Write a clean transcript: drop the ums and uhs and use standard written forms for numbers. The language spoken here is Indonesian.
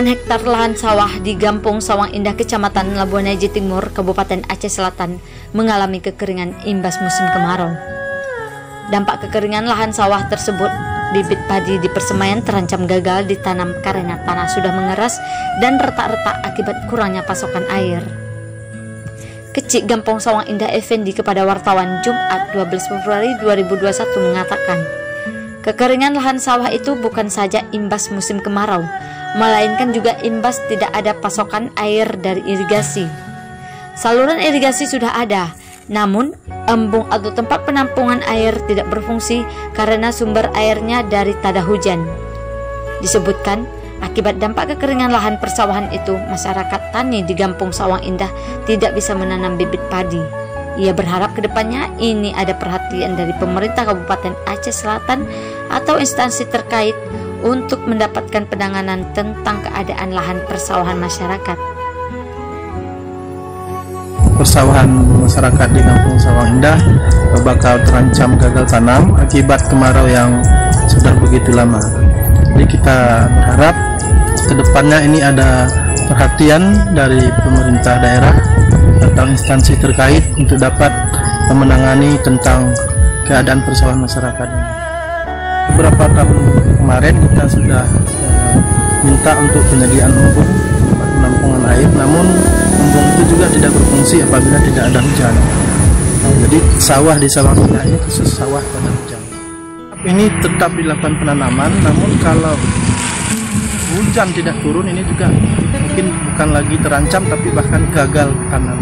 Puluhan hektar lahan sawah di Gampung Sawang Indah, Kecamatan Labuan Aji Timur, Kabupaten Aceh Selatan mengalami kekeringan imbas musim kemarau. Dampak kekeringan lahan sawah tersebut, bibit padi di persemaian terancam gagal ditanam karena tanah sudah mengeras dan retak-retak akibat kurangnya pasokan air. Kecik Gampung Sawang Indah Effendi kepada wartawan Jumat 12 Februari 2021 mengatakan, kekeringan lahan sawah itu bukan saja imbas musim kemarau, melainkan juga imbas tidak ada pasokan air dari irigasi. Saluran irigasi sudah ada, namun embung atau tempat penampungan air tidak berfungsi karena sumber airnya dari tada hujan. Disebutkan, akibat dampak kekeringan lahan persawahan itu, masyarakat tani di Gampung Sawang Indah tidak bisa menanam bibit padi. Ia berharap kedepannya ini ada perhatian dari pemerintah Kabupaten Aceh Selatan atau instansi terkait untuk mendapatkan penanganan tentang keadaan lahan persawahan masyarakat. Persawahan masyarakat di Kampung Sawang Indah bakal terancam gagal tanam akibat kemarau yang sudah begitu lama. Jadi kita berharap kedepannya ini ada perhatian dari pemerintah daerah atau instansi terkait untuk dapat menangani tentang keadaan persawahan masyarakat ini. Beberapa tahun kemarin kita sudah minta untuk penyediaan embung penampungan air, namun embung itu juga tidak berfungsi apabila tidak ada hujan. Jadi sawah di Sawang Indah ini khusus sawah pada hujan. Ini tetap dilakukan penanaman, namun kalau hujan tidak turun ini juga mungkin bukan lagi terancam tapi bahkan gagal tanam.